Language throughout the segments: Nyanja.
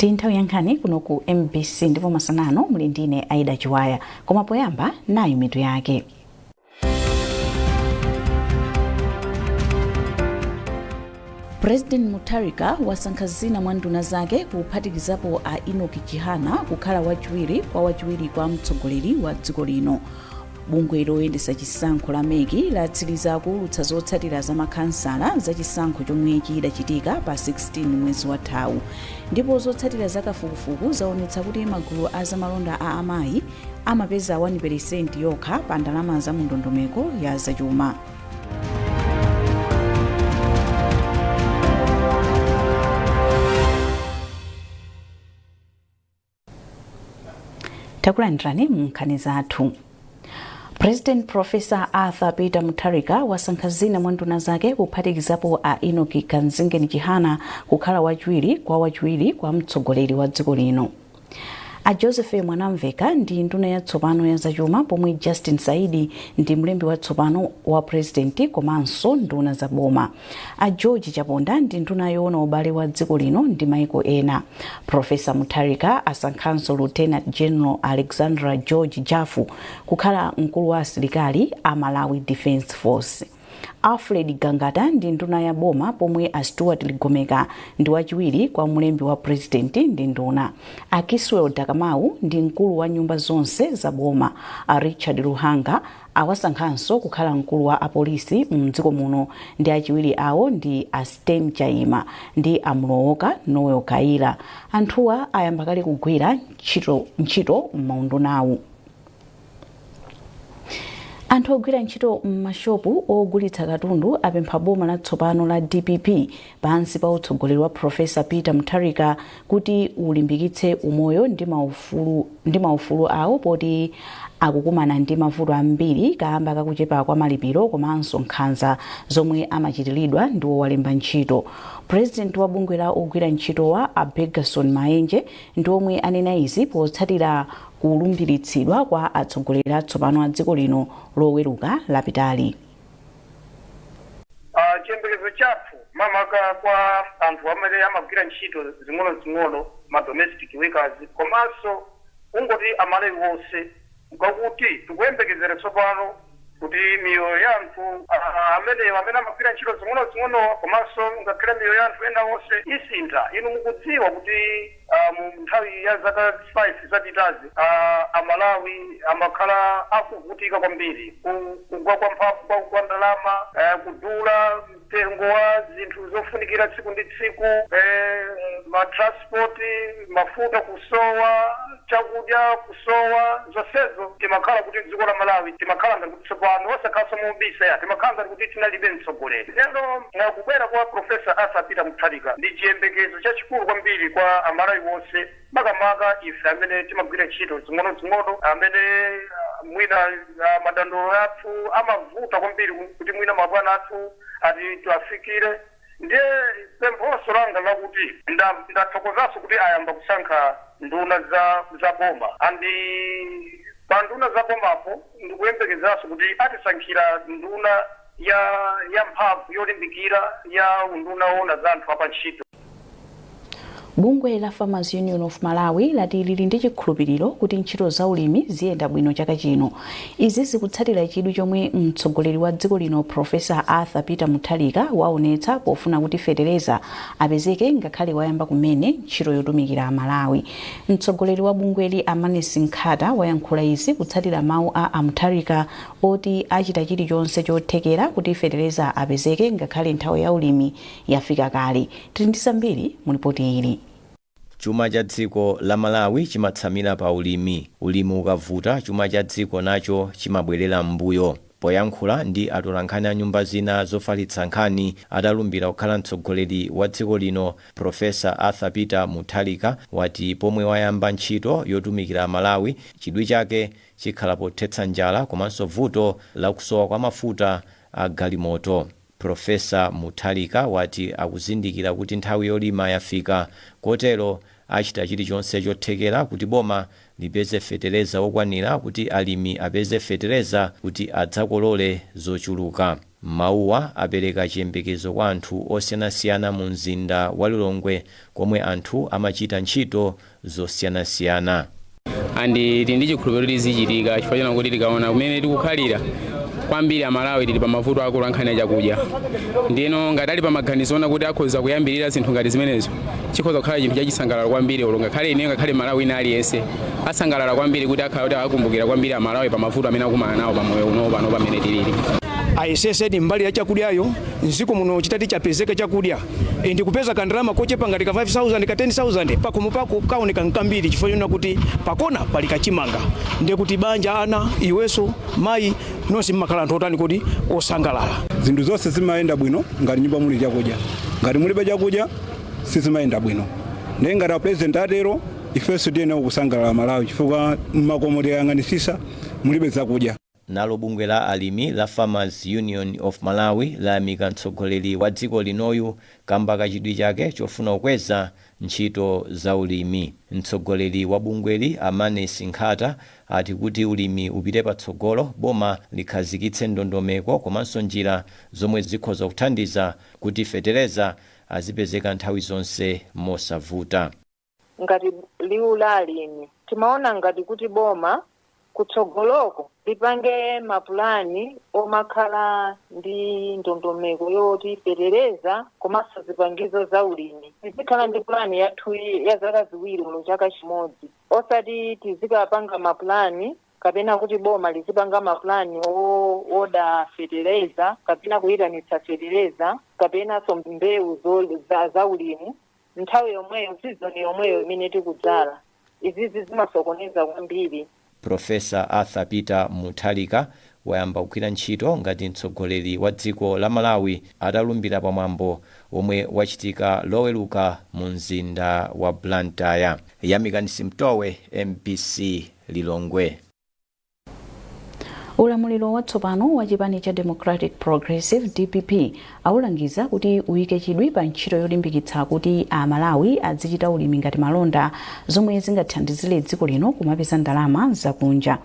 Ndi nthawi yankhani kuno ku MBC ndipo masanano muli ndine Aida Chiwaya, koma poyamba nayo mitu yake. President Mutharika wasankha zina mwa nduna zake kuphatikizapo a Enoch Chihana kukhala wachiwiri kwa mtsogoleri wa dziko lino. Bungwe loyendesa chisankho la MEC latsiriza kuulutsa zotsatira za makhansala za chisankho chomwe chidachitika pa 16 mwezi wathawu. Ndipo zotsatira za kafukufuku zaonetsa kuti magulu a zamalonda a amayi amapeza 1% yokha pa ndalama za ndondomeko ya zachuma. Takulandirani munkhani zathu. President Professor Arthur Peter Mutharika wasankha zina mwa nduna zake kuphatikizapo a Enoch Chihana kukhala wachiwiri kwa mtsogoleri wa dziko lino. A Joseph Mwanamveka ndi nduna yatsopano ya zachuma, pomwe Justin Saidi ndi mlembi watsopano wa president komanso nduna za boma. A George Chaponda ndi nduna yoona ubale wa dziko lino ndi maiko ena. Professor Mutharika asankhanso Lieutenant General Alexandra George Jafu kukhala mkulu wa asilikali a Malawi Defence Force. Alfred Gangata ndi nduna ya boma, pomwe a Stuart Ligomeka ndi wachiwiri kwa mlembi wa president ndi nduna. A Kiswell Dakamau ndi mkulu wa nyumba zonse za boma. A Richard Luhanga awasankhanso kukhala mkulu wa apolisi mdziko muno, ndi achiwiri awo ndi a Stem Chaima ndi a Mlooka Noel Kaila. Anthuwa ayamba kale kugwira ntchito m'maundunawu. Anthu ogwira ntchito m'mashopu ogulitsa katundu apempha boma latsopano la DPP pansi pa utsogoleri wa Professor Peter Mutharika kuti ulimbikitse umoyo ndi maufulu awo, poti akukumana ndi mavuto ambiri kamba kakuchepa kwa malipiro komanso nkhanza zomwe amachitiridwa ndi owalemba ntchito. President wa bungwe la ogwira ntchito wa Abegason Maenje ndi omwe anena izi potsatira kulumbiritsidwa kwa atsogoleri atsopano a dziko lino loweruka lapitali. Chiyembekezo chathu mamaka kwa anthu amene amagwira ntchito zing'ono ma domestic workers komanso ungoti amalawi wonse ngakuti tikuyembekezera tsopano kuti miyoyo ya anthu amene amagwira ntchito zing'ono komanso ngakhale miyoyo ya anthu ena wonse isintha. Inu mukudziwa kuti mu nthawi ya zaka 5 zapitazi amalawi amakhala akuvutika kwambiri, kugwa kwa mphamvu kwa ndalama, kudula mtengo wa zinthu zofunikira tsiku ndi tsiku, matransport, mafuta kusowa, chakudya kusowa, zonsezo timakhala kuti dziko la Malawi timakhala ngati tsopano osakhaso mubisa ya timakhala ngati kuti tinalibe mtsogoleri. Lero kubwera kwa Professor Arthur Peter Mutharika ndi chiyembekezo chachikulu kwambiri kwa amalawi wonse, makamaka ife amene timagwira ntchito zing'ono amene mwina madandaulo athu amavuta kwambiri kuti mwina mabwana athu ati tiwafikire. Ndiye pemphoso langa lakuti ndathokozaso kuti ayamba kusankha nduna za boma, andi pa nduna za bomapo ndikuyembekezaso kuti atisankhira nduna ya mphamvu yolimbikira ya unduna woona za anthu apa ntchito. Bungwe la Farmers Union of Malawi lati lili ndi chikhulupiriro kuti ntchito za ulimi ziyenda bwino chaka chino. Izi zikutsatira chidwi chomwe mtsogoleri wa dziko lino Professor Arthur Peter Mutharika waonetsa pofuna kuti fetereza apezeke ngakhale wayamba kumene ntchito yotumikira Malawi. Mtsogoleri wa bungweli Amanesi Nkhata wayankhula izi kutsatira mawu a Mutharika oti achita chilichonse chothekera kuti fetereza apezeke ngakhale nthawi ya ulimi yafika kale. Tili ndi zambiri mu ripoti ili. Chuma cha dziko la Malawi chimatsamira pa ulimi. Ulimi ukavuta, chuma cha dziko nacho chimabwerera m'mbuyo. Poyankhula ndi atolankhani a nyumba zina zofalitsa nkhani atalumbira kukhala mtsogoleri wa dziko lino, Professor Arthur Peter Mutharika wati pomwe wayamba ntchito yotumikira Malawi, chidwi chake chikhala pothetsa njala komanso vuto la kusowa kwa mafuta a galimoto. Professor Mutharika wati akuzindikira kuti nthawi yolima yafika, kotero achita chilichonse chothekera kuti boma lipeze fetereza okwanira kuti alimi apeze fetereza kuti adzakolole zochuluka. mawuwa apereka chiyembekezo kwa anthu osiyanasiyana mu mzinda wa Lilongwe komwe anthu amachita ntchito zosiyanasiyana. Andi ndi chikhulupiriro zichitika chifukwa china kuti tikaona kumene tikukhalira kwambiri Amalawi tili pa mavuto akulu ankhani achakudya. Ndino ngati ali pa maganizo ona kuti akhoza kuyambirira zinthu ngati zimenezo chikhoza kukhala chinthu chachisangalalo kwambiri olonga khale ine ngakhale Malawi ina aliyense asangalala kwambiri kuti akhala kuti akumbukira kwambiri Amalawi pa mavuto amene akumana nawo pamoyo uno pano pamene tilili. Ayesesedi mbali ya chakudyayo nsiku muno chitati chapezeka chakudya ndikupeza kandalama kochepa ngati ka 5,000 ka 10,000 pakomo pako kaoneka nkambiri chifukwa kuti pakona pali kachimanga ndekuti banja ana iweso mayi nonse mmakhala anthu otani kuti osangalala. Zinthu zonse zimayenda bwino ngati nyumba muli chakudya, ngati mulibe chakudya sizimayenda bwino. Ndiye ngati president atero ifeso tiyenera kusangalala Malawi chifukwa mmakomo tiyang'anisisa mulibe zakudya. Nalo bungwe la alimi la Farmers Union of Malawi layamika mtsogoleri wa dziko linoyu kamba kachidwi chake chofuna kukweza ntchito za ulimi. Mtsogoleri wa bungweli Amane Sinkhata ati kuti ulimi upite patsogolo boma likhazikitse ndondomeko komanso njira zomwe zikhoza kuthandiza kuti fetereza azipezeka nthawi zonse mosavuta. Ngati liwu la alimi timaona ngati kuti boma kutsogoloko lipange mapulani omakhala ndi ndondomeko yoti fetereza komanso zipangizo za ulimi. Tizikhala ndi plani yathu ya zaka ziwiri mu chaka chimodzi. Osati tizikapanga mapulani kapena kuti boma lizipanga mapulani oda fetereza kapena kuyitanitsa fetereza kapena mbewu za ulimi nthawi yomweyo sizoni yomweyo imene tikudzala. Izi zimasokoneza kwambiri. Profesa Arthur Peter Mutharika wayamba kugwira ntchito ngati mtsogoleri wa dziko la Malawi atalumbira pamwambo omwe wachitika loweruka mu mzinda wa Blantyre. Yamikanisi Mtowe, MBC Lilongwe. Ulamuliro watsopano wa chipani cha Democratic Progressive DPP aulangiza kuti uyike chidwi pa ntchito yolimbikitsa kuti Amalawi azichita ulimi ngati malonda zomwe zingathandizire dziko lino kumapeza ndalama zakunja.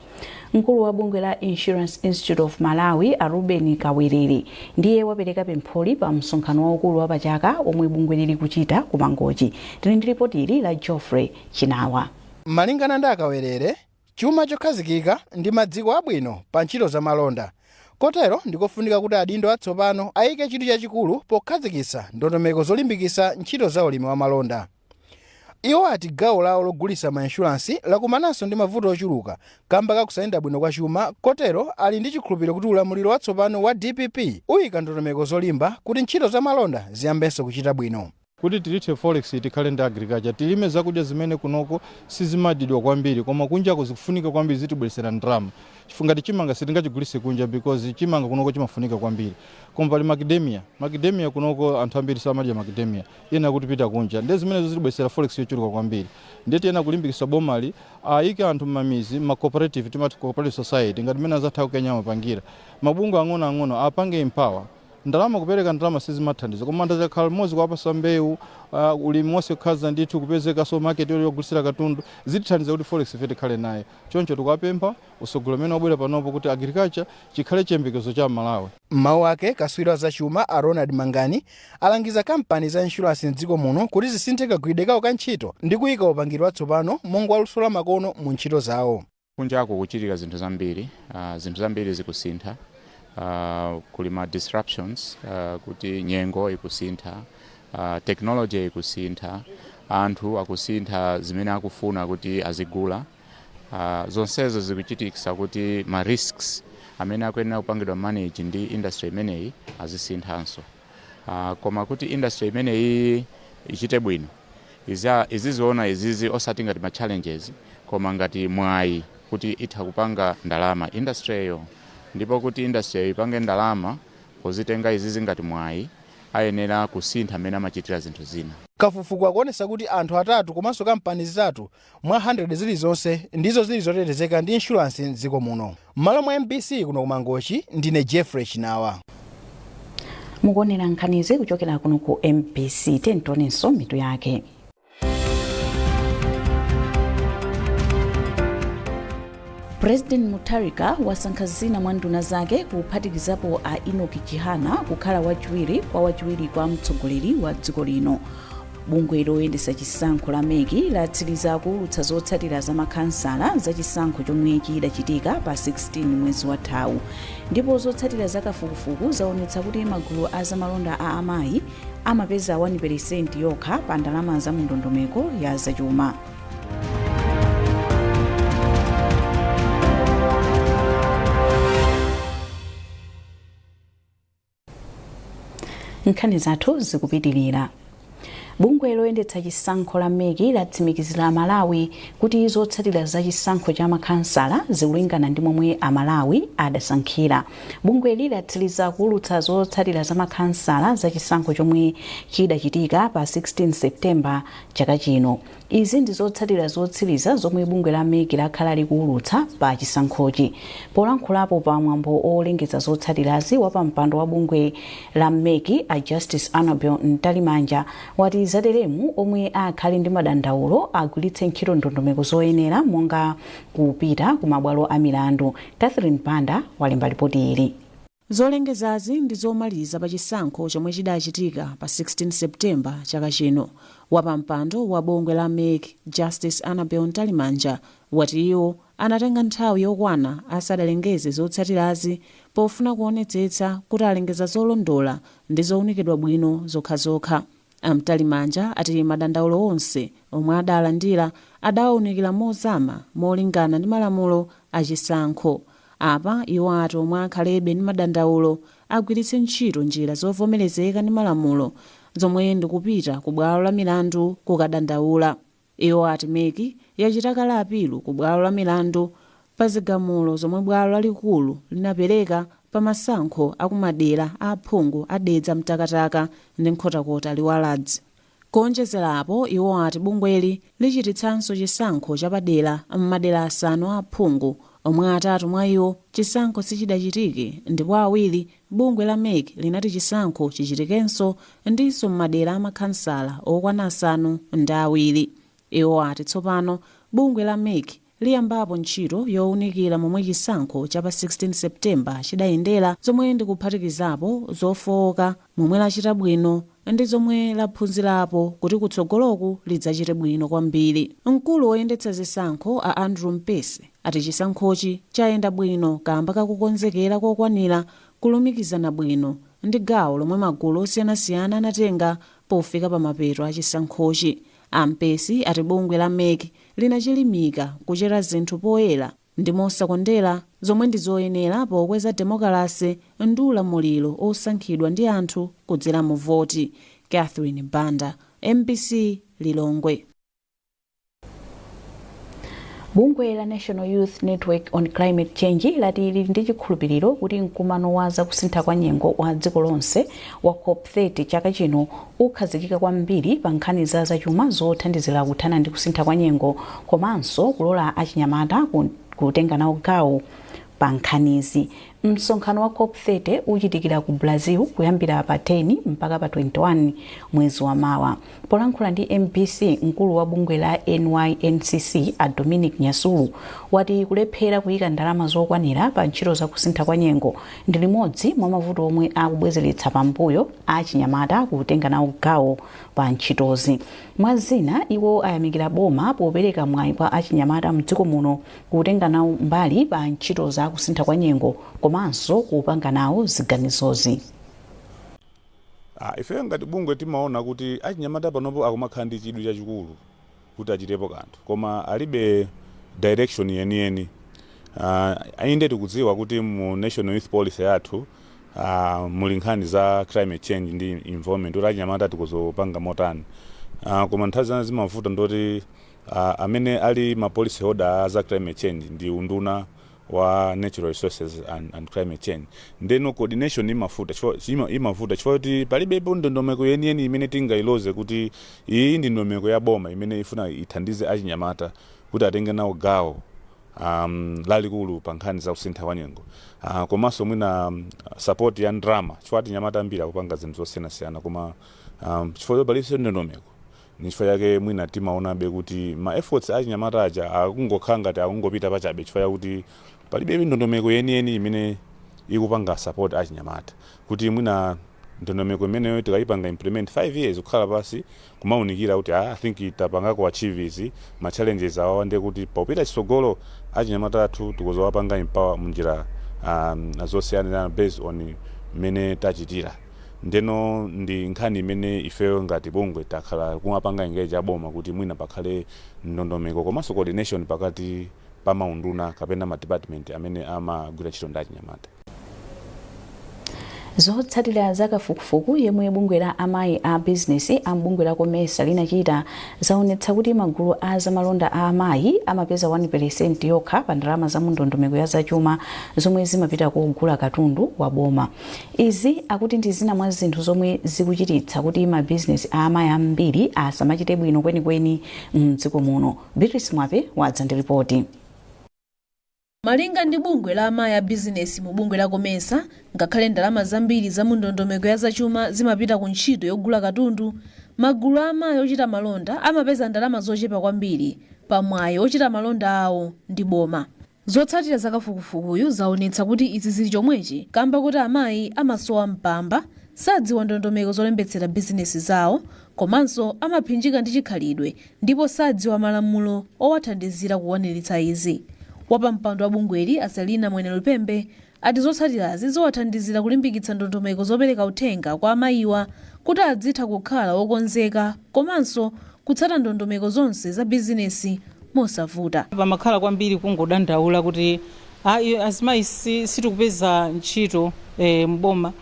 Mkulu wa bungwe la Insurance Institute of Malawi Ruben Kawiriri ndiye wapereka pempholi pa msonkhano waukulu wa pachaka omwe bungwe lili kuchita ku Mangochi. Tili ndi ripoti ili la Geoffrey Chinawa. Malingana ndi Kawiriri, chuma chokhazikika ndi madziko abwino pa ntchito za malonda. Kotero ndikofunika kuti adindo atsopano ayike chidwi chachikulu pokhazikitsa ndondomeko zolimbikitsa ntchito za ulimi wa malonda. Iwo ati gawo lawo logulitsa ma insurance lakumananso ndi mavuto ochuluka kamba kakusayenda bwino kwa chuma. Kotero ali ndi chikhulupiriro kuti ulamuliro watsopano wa DPP uyika ndondomeko zolimba kuti ntchito za malonda ziyambenso kuchita bwino. Kuti tilithe forex tikhale ndi agriculture tilime zakudya zimene kunoko sizimadidwa kwambiri koma kunjako zikufunika kwambiri zitibweresera ndalama. Chifukwa chimanga sitingachigulitse kunja because chimanga kunoko chimafunika kwambiri. Koma pali macadamia kunoko anthu ambiri samadya macadamia yena kutipita kunja ndi zimene zitibweresera forex yochuluka kwambiri. Ndeti yena kulimbikitsa bomali ayike anthu mmamizi ma cooperative timati cooperative society ngati mena zatha kukenya mapangira mabungu ang'ono apange empower ndalama kupereka ndalama sizimathandiza koma ndazakhala mozi kuwapasa mbewu ulimi wonse kukhaza ndithu kupezeka so market yogulisira katundu zitithandiza kuti forex fete khale naye. Choncho tikupempha usogolo mene wabwera panopo kuti agriculture chikhale chiyembekezo cha Malawi. Mawu ake kaswiri za chuma Ronald Mangani alangiza kampani za insurance m'dziko muno kuti zisinthe kagwiridwe kawo ka ntchito ndi kuyika upangiri watsopano monga aluso la makono mu ntchito zawo. Kunjako kuchitika zinthu zambiri zikusintha. Kulima disruptions kuti nyengo ikusintha, technology ikusintha, anthu akusintha zimene akufuna kuti azigula. Zonsezo zikuchitikisa kuti ma risks amene akuyenera kupangidwa manage ndi industry imeneyi azisinthanso. Koma kuti industry imeneyi ichite bwino iziziona izizi osati ngati ma challenges koma ngati mwayi kuti itha kupanga ndalama industry yo. Ndipo kuti industry ipange ndalama pozitenga izizi ngati mwayi ayenera kusintha amene amachitira zinthu zina. Kafukufuku akuonesa kuti anthu atatu komanso kampani zitatu mwa 100 zilizonse ndizo zili zotetezeka ndi insurance m'dziko muno. Malo mwa MBC kuno ku Mangochi ndine Geoffrey Chinawa. Mukuonera nkhanizi kuchokera kuno ku MBC tentonenso mitu yake. President Mutharika wasankha zina mwa nduna zake kuphatikizapo a Enoch Chihana kukhala wachiwiri kwa mtsogoleri wa dziko lino. Bungwe loyendetsa chisankho la MEC latsiriza kuwulutsa zotsatira za makhansala za chisankho chomwe chidachitika pa 16 mwezi wathawu, ndipo zotsatira za kafukufuku zaonetsa kuti magulu a zamalonda a amayi amapeza 1% yokha pa ndalama za ndondomeko ya zachuma. Nkhani zathu zikupitirira. Bungwe loyendetsa chisankho la MEC latsimikizira Malawi kuti zotsatira za chisankho cha makhansala zikulingana ndi momwe Amalawi adasankhira. Bungwe latsiriza kuwulutsa zotsatira za makhansala za chisankho chomwe chidachitika pa 16 Septemba chaka chino. Izi ndi zotsatira zotsiriza zomwe bungwe la MEC lakhala likuwulutsa pa chisankhochi. Polankhulapo pa mwambo olengeza zotsatirazi wapampando wa bungwe la MEC a Justice Annabel Ntalimanja wati zateremu omwe akhali ndi madandaulo agwiritse ntchito ndondomeko zoyenera monga kupita ku mabwalo a milandu. Catherine Panda walemba ripoti ili. Zolengezazi ndi zomaliza pa chisankho chomwe chidachitika pa 16 Septemba chaka chino. Wapampando wa bungwe la MEC Justice Annabel Ntalimanja wati iwo anatenga nthawi yokwana asadalengeze zotsatirazi pofuna kuonetsetsa kuti alengeza zolondola ndi zowunikidwa bwino zokhazokha. Ntalimanja ati madandaulo onse omwe adalandira adawunikira mozama molingana ndi malamulo a chisankho. Apa iwo ati omwe akhalebe ndi madandaulo agwiritse ntchito njira zovomerezeka ndi malamulo zomwe ndi kupita ku bwalo la milandu kukadandaula. Iwo ati MEC yachita kale apilu ku bwalo la milandu pa zigamulo zomwe bwalo lalikulu linapereka pa masankho akumadera a aphungu adedza mtakataka ndi nkhotakota liwaladzi. Kuonjezerapo iwo ati bungweli lichititsanso chisankho chapadera m'madera asanu a aphungu omwe atatu mwa iwo chisankho sichidachitike, ndipo awiri bungwe la MEC linati chisankho chichitikenso ndinso m'madera amakhansala okwana asanu ndi awiri. Iwo ati tsopano bungwe la MEC liyambapo ntchito yowunikira momwe chisankho cha pa 16 Septemba chidayendera, zomwe ndi kuphatikizapo zofowoka momwe lachita bwino ndi zomwe laphunzirapo kuti kutsogoloku lidzachite bwino kwambiri. Mkulu woyendetsa zisankho a Andrew Mpese ati chisankhochi chayenda bwino kamba kakukonzekera kokwanira kulumikizana bwino ndi gawo lomwe magulu osiyanasiyana anatenga pofika pa mapeto a chisankhochi. Mpese ati bungwe la MEC linachilimika kuchera zinthu poyera ndi mosakondera zomwe ndi zoyenera pokweza demokrasi ndi ulamuliro osankhidwa ndi anthu kudzera mu voti. Catherine Banda, MBC Lilongwe. Bungwe la National Youth Network on Climate Change lati lili ndi chikhulupiriro kuti mkumano wa zakusintha kwa nyengo wa dziko lonse wa COP30 chaka chino ukhazikika kwambiri pa nkhani za zachuma zothandizira kuthana ndi kusintha kwa nyengo komanso kulola achinyamata kutenga nawo gawo pa nkhanizi. Msonkhano wa COP30 uchitikira ku Brazil kuyambira pa 10 mpaka pa 21 mwezi wa Mawa. Polankhula ndi MBC, mkulu wa bungwe la NYNCC a Dominic Nyasulu wati kulephera kuyika ndalama zokwanira pa ntchito za kusintha kwa nyengo ndi limodzi mwa mavuto omwe akubwezeretsa pambuyo achinyamata kutenga nawo gawo pa ntchitozi. Mwazina iwo ayamikira boma popereka mwayi kwa achinyamata mdziko muno kutenga nawo mbali pa ntchito za kusintha kwa nyengo komanso kupanga nawo ziganizozi. Ife ngati bungwe timaona kuti achinyamata panopo akumakhala ndi chidwi chachikulu kuti achitepo kanthu koma alibe direction yeniyeni. Ayinde tikudziwa kuti mu National Youth Policy yathu muli nkhani za climate change ndi environment kuti achinyamata tikuzopanga motani. Koma nthawi zina zimavuta ndoti amene ali ma policy holder za climate change ndi unduna wa natural resources and climate change. Ndeno coordination imavuta chifukwa kuti palibepo ndondomeko yeniyeni imene tingailoze kuti iyi ndi ndondomeko ya boma imene ifuna ithandize achinyamata kuti atenge nawo gawo lalikulu pa nkhani za kusintha kwa nyengo. Komanso mwina support ya ndrama chifukwa achinyamata ambiri akupanga zinthu zosiyanasiyana koma chifukwa palibe ndondomeko nchifukwa chake mwina timaonabe kuti ma efforts achinyamata aja akungokhala ngati akungopita pachabe chifukwa chakuti palibe ndondomeko yeniyeni imene ikupanga support achinyamata kuti mwina ndondomeko imeneyo tikayipanga implement 5 years kukhala pasi kumaunikira kuti I think tapangako achieve izi ma challenges awa ndi kuti popita chitsogolo achinyamata athu tikozowapanga empower munjira zosiyana based on mene tachitira ndeno ndi nkhani imene ifeyo ngati bungwe takhala kumapanga engage aboma kuti mwina pakhale ndondomeko komanso coordination pakati pa maunduna kapena ma department amene amagwira ntchito ndi achinyamata. Zotsatira zakafukufuku yemwe bungwe la amayi a business ambungwe la Komesa linachita zaonetsa kuti magulu a zamalonda a amayi amapeza 1% yokha pa ndalama za ndondomeko ya zachuma zomwe zimapita kugula katundu wa boma. Izi akuti ndi zina mwa zinthu zomwe zikuchititsa kuti ma business a amayi ambiri asamachite bwino kwenikweni m'dziko muno. Beatrice Mwape wadza ndi ripoti. Malinga ndi bungwe la amayi a business mu bungwe la Komesa, ngakhale ndalama zambiri za ndondomeko ya zachuma zimapita ku ntchito yogula katundu, magulu a amayi ochita malonda amapeza ndalama zochepa kwambiri pamwayi ochita malonda awo ndi boma. Zotsatira zakafukufukuyu zaonetsa kuti izi zili chomwechi kamba kuti amayi amasowa mpamba, sadziwa ndondomeko zolembetsera business zawo, komanso amaphinjika ndi chikhalidwe ndipo sadziwa malamulo owathandizira kukwaniritsa izi. Wapampando wa bungweli Aselina Mwene Lupembe ati zotsatirazi zowathandizira kulimbikitsa ndondomeko zopereka uthenga kwa amayiwa kuti adzitha kukhala wokonzeka komanso kutsata ndondomeko zonse za bizinesi mosavuta. Pamakhala kwambiri kungodandaula kuti azimayi sitikupeza ntchito mboma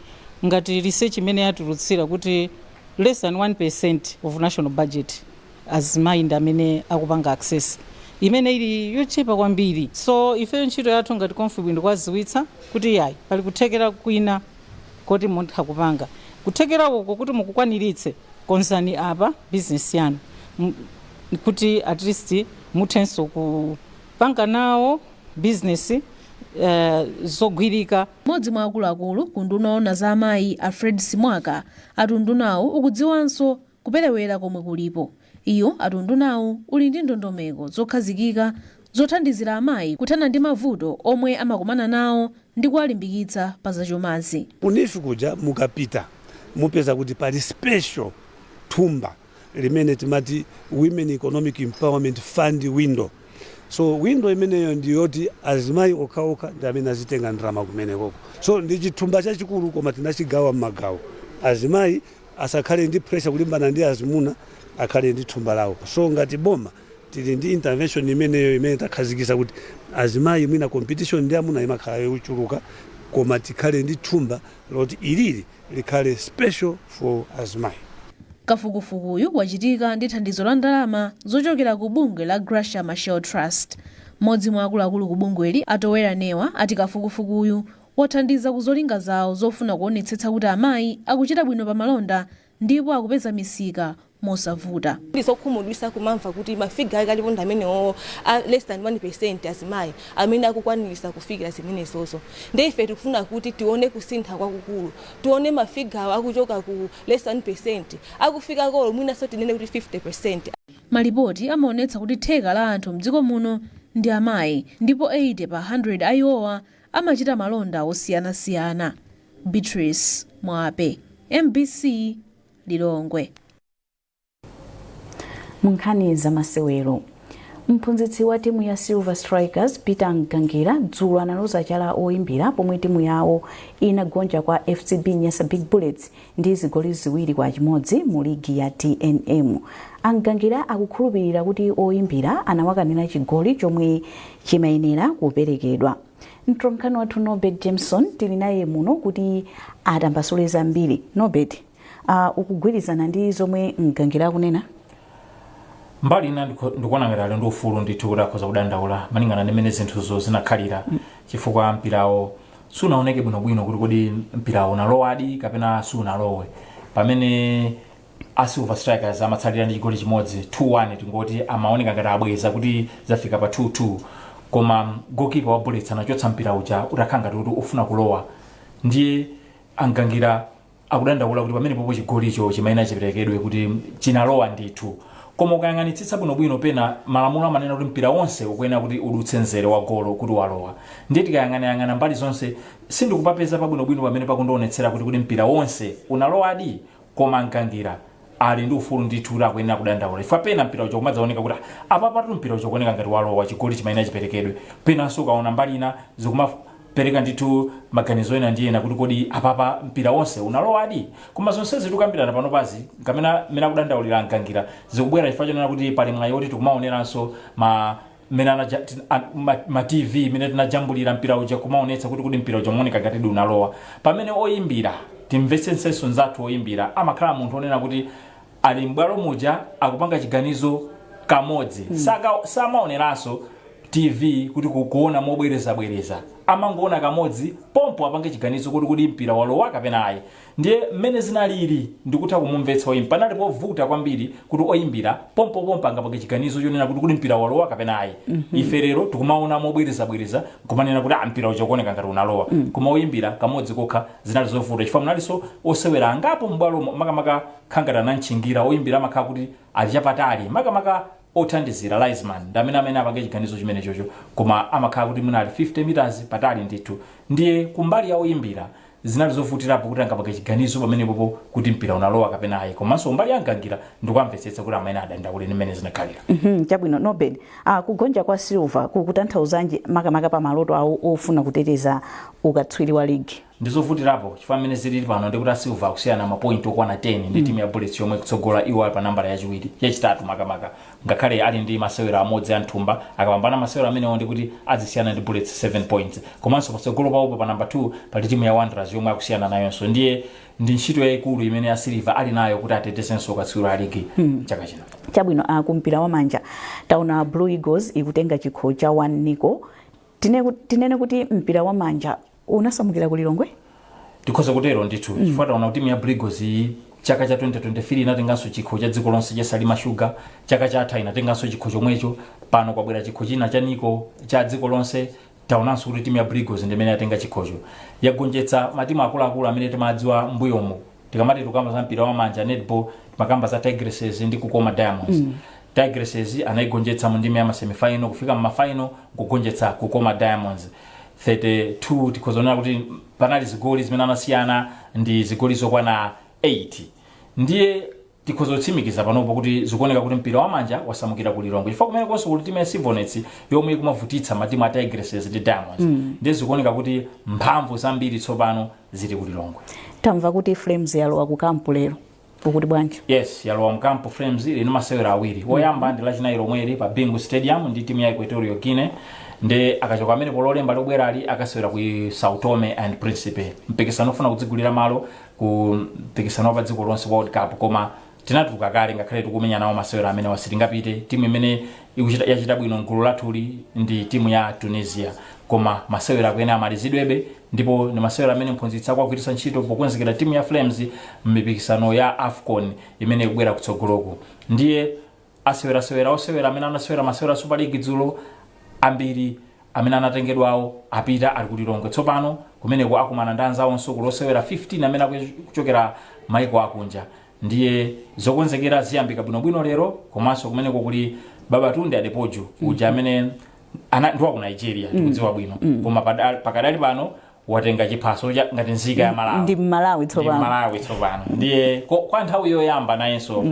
ngati research imene yatulutsira kuti less than 1% of national budget azimayi ndi amene akupanga access imene ili yochepa kwambiri. So ife ntchito yathu ngati Confibwindi kwaziwitsa kuti yayi pali kuthekera kwina kuti munthu akupanga kuthekera uko kuti mukukwaniritse konzani apa business yanu kuti at least muthenso kupanga nawo business zogwirika. Modzi mwa akuluakulu kundunaona za amayi a Fred Simwaka atundunawo ukudziwanso kuperewera komwe kulipo. Iyo atundunawo uli ndi ndondomeko zokhazikika zothandizira amayi kuthana ndi mavuto omwe amakumana nawo ndi kuwalimbikitsa pa zachumazi. Unifi kuja mukapita mupeza kuti pali special thumba limene timati Women Economic Empowerment Fund window. So window imeneyo ndiyoti azimayi okhaokha ndi amene azitenga ndalama kumenekoko. So ndi chithumba chachikulu koma tinachigawa m'magawo. Azimayi asakhale ndi pressure kulimbana ndi azimuna akhale ndi thumba lawo. So ngati boma tili ndi intervention imene takhazikisa kuti azimayi mwina competition ndi amuna imakhala yochuluka koma tikhale ndi thumba loti ilili likhale special for azimayi. Kafukufukuyu wachitika ndi thandizo la ndalama zochokera ku bungwe la Gracia Machel Trust. Modzi mwa akuluakulu ku bungweli atowera newa ati kafukufukuyu wathandiza kuzolinga zawo zofuna kuonetsetsa kuti amayi akuchita bwino pa malonda ndipo akupeza misika mosavuta. Ndizokhumudwisa kumamva kuti mafiga akalipo ndamenewo less than 1% azimayi amene akukwanirisa kufikira zimene zozo. Ndi ife tikufuna kuti tione kusintha kwakukulu. Tione mafiga akuchoka ku less than 1% akufika kolo mwina so tinene kuti 50%. Malipoti amaonetsa kuti theka la anthu mdziko muno ndi amayi ndipo 80 pa 100 ayiwowa amachita malonda osiyanasiyana. Beatrice Mwape, MBC Lilongwe. Munkhani za masewero. Mphunzitsi wa timu ya Silver Strikers Peter Ngangira dzulo analoza chala oyimbira pomwe timu yawo inagonja kwa FCB Nyasa Big Bullets ndi zigoli ziwiri kwa chimodzi mu ligi ya TNM. Ngangira akukhulupirira kuti oyimbira anawakanira chigoli chomwe chimayenera kuperekedwa. Mtolankhani wathu Norbert Jameson tili naye muno kuti atambasule zambiri. Norbert, ukugwirizana ndi zomwe Ngangira akunena? Mbali ina ndikuona ngati ali ndi ufulu ndithu kuti akhoza kudandaula malingana ndi mmene zinthuzo zinakhalira chifukwa mpirawo sunaoneke bwinobwino kuti kodi mpirawo unalowadi kapena sunalowe pamene a Silver Strikers amatsalira ndi chigoli chimodzi 2-1 tingoti amaoneka ngati abweza kuti zafika pa 2-2 koma goalkeeper wa Bullets anachotsa mpira uja utakhala ngati kuti ufuna kulowa ndiye Ngangira akudandaula kuti pamene popo chigolicho chimayenera chiperekedwe kuti chinalowa ndithu. Koma ukayang'anitsitsa bwinobwino pena malamulo amanena kuti mpira wonse ukuyenera kuti udutse mzere wa golo kuti walowa. Ndiye tikayang'anayang'ana mbali zonse sindikupapeza pabwinobwino pamene pakundionetsera kuti mpira wonse unalowadi, koma nkangira ali ndi ufulu ndithu kuti akuyenera kudandaula. Ifa pena mpira ucho kumadzaoneka kuti apapatu mpira ucho kuoneka ngati walowa chigoli chimayenera chiperekedwe. Penanso ukaona mbali ina zikumapereka ndithu maganizo ena ndi ena kuti kodi apapa mpira wonse unalowadi. Koma zonsezi tikukambirana pano pazi kamena mena kudandaulira nkangira zikubwera chifukwa chonena kuti pali mwayi woti tikumaoneranso ma TV mene tinajambulira mpira uja kumaonetsa kuti mpira uja umaoneka ngati unalowa. Pamene oyimbira timvetsenso nzathu oyimbira amakhala munthu onena kuti ali m'bwalo muja akupanga chiganizo kamodzi. Samaoneranso TV kuti kukuona mobwereza amangoona kamodzi pompo apange chiganizo kuti mpira walowa kapena ayi. Ndiye mmene zinalili ndikutha kumumvetsa oyimba panali povuta kwambiri kuti oyimbira pompo angapange chiganizo chonena kuti mpira walowa kapena ayi. Ife lero tikumaona mobwereza kumanena kuti mpira uja kuoneka ngati unalowa. Koma oyimbira kamodzi kokha zinali zovuta chifukwa munalinso osewera angapo m'bwalo makamaka khangata nanchingira oyimbira amakhala kuti ali chapatali makamaka othandizira linesman ndamene apange chiganizo chimene chocho, koma amakhala kuti munali 50 meters patali ndithu. Ndiye kumbali ya oyimbira zinali zovutirapo kuti angapange chiganizo pamene popo kuti mpira unalowa kapena ayi. Komanso mbali yankangira ndikwamvetsetsa kuti amene adandaule mmene zinakhalira. Chabwino Nobel, kugonja kwa Silver kukutanthauzanji makamaka pa maloto awo ofuna kuteteza ukatswiri wa ligi? Ndizovutirapo chifukwa mmene zilili pano ndikuti Silver akusiyana mapoint okwana 10 ndi timu ya Bullets yomwe kutsogola iwo ali pa nambala yachiwiri yachitatu makamaka, ngakhale ali ndi masewero amodzi a nthumba akapambana masewero amenewo ndikuti azisiyana ndi Bullets 7 points. Komanso patsogolo pawo pa namba 2 pali timu ya Wanderers yomwe akusiyana nayonso. Ndiye ndi ntchito yayikulu imene ya Silver ali nayo kuti atetesenso ukatswiri wa ligi chaka chino. Chabwino kumpira wa manja taona Blue Eagles ikutenga chikho cha 1-0. Tinene kuti mpira wa manja unasamukira kulilongwe? Tikhoza kutero ndithu chifukwa taona timu ya Blue Eagles chaka cha 2023 inatenganso chikho cha dziko lonse cha Salima Sugar, chaka chatha inatenganso chikho chomwecho, pano kwabwera chikho china cha Niko cha dziko lonse. Taonanso kuti timu ya Blue Eagles ndimene yatenga chikhocho yagonjetsa matimu akuluakulu amene timadziwa mbuyomo. Tikamati tukamba za mpira wa manja netball makamba za Tigresses ndi Kukoma Diamonds. Tigresses anaigonjetsa mu ndime ya semifinal kufika mu final kugonjetsa Kukoma Diamonds 32. Tikozonera kuti panali zigoli zimene anasiyana ndi zigoli zokwana 8. Ndiye tikozotsimikiza panopo kuti zikuoneka kuti mpira wa manja wasamukira kulilongwe chifukwa kumene konso kuti timu ya Silvonets yomwe ikumavutitsa matimu a Tigresses ndi Diamonds. Ndiye zikuoneka kuti mphamvu zambiri tsopano zili kulilongwe. Tamva kuti Flames yalowa ku kampu lero ukuti bwanji? Yes, yalowa mkampu Flames ili masewera awiri. Woyamba ndi lachinayi lomweri pa Bingu Stadium ndi timu ya Equatorial Guinea. Nde akachoka amene pololemba lobwera ali akasewera ku Sao Tome and Principe. Mpikisano ufuna kudzigulira malo ku mpikisano wa dziko lonse World Cup, koma tinatuka kale ngakhale tikumenya nawo masewera amene wasitingapite. Timu imene yachita bwino mgulu lathuli ndi timu ya Tunisia, koma masewera kwene amalizidwebe ndipo ni masewera amene mphunzitsi akugwiritsa ntchito pokonzekera timu ya Flames m'mipikisano ya AFCON imene ikubwera kutsogoloko. Ndiye osewera amene anasewera masewera Super League dzulo ambiri amene anatengedwawo apita ali kulilongwe tsopano kumeneko akumana ndi anzawonso kulosewera 15 amene akuchokera maiko akunja. Ndiye zokonzekera ziyambika bwinobwino lero, komanso kumeneko kuli Babatunde Adepoju uja amene ndiwa ku Nigeria tikudziwa bwino, koma pakadali pano watenga chiphaso ngati nzika ya Malawi. Ndi Malawi tsopano. Ndiye kwa nthawi yoyamba nayenso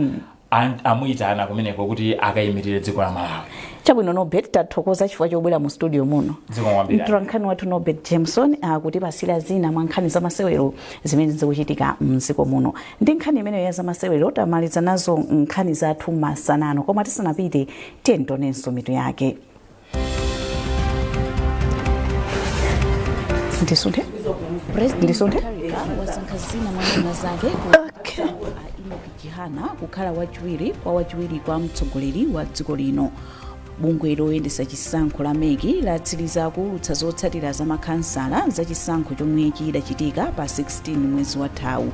amuyitana kumeneko kuti akayimirire dziko la Malawi. Chabwino Nobet, tathokoza chifukwa chobwera mu studio muno. Mtolankhani wathu Nobet Jameson kuti pasira zina mwa nkhani za masewero zimene zikuchitika mdziko muno. Ndi nkhani imeneyo ya za masewero tamaliza nazo nkhani zathu masanano, koma tisanapite tiyentonenso mitu yake. Ndisonde? Wasankhazina mwana zake Jihana kukhala wachiwiri kwa mtsogoleri wa dziko lino. Bungwe loyendesa chisankho la MEC latsiriza kuulutsa zotsatira za makhansala za chisankho chomwe chidachitika pa 16 mwezi wa Thawu.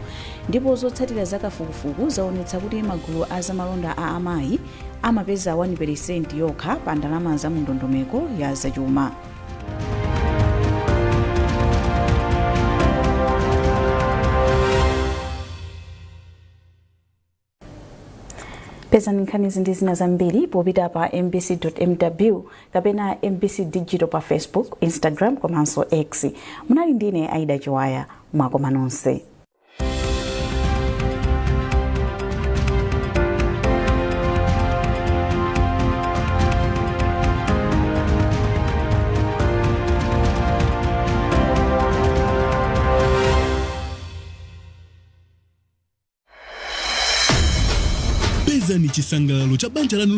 Ndipo zotsatira za kafukufuku zaonetsa kuti magulu a zamalonda a amayi amapeza 1% yokha pa ndalama za ndondomeko ya zachuma. Pezani nkhani ndi zina zambiri popita pa mbc.mw kapena MBC Digital pa Facebook, Instagram komanso X. Munali ndine Aida Chiwaya, mwakoma nonse. Pezani chisangalalo cha banja lanu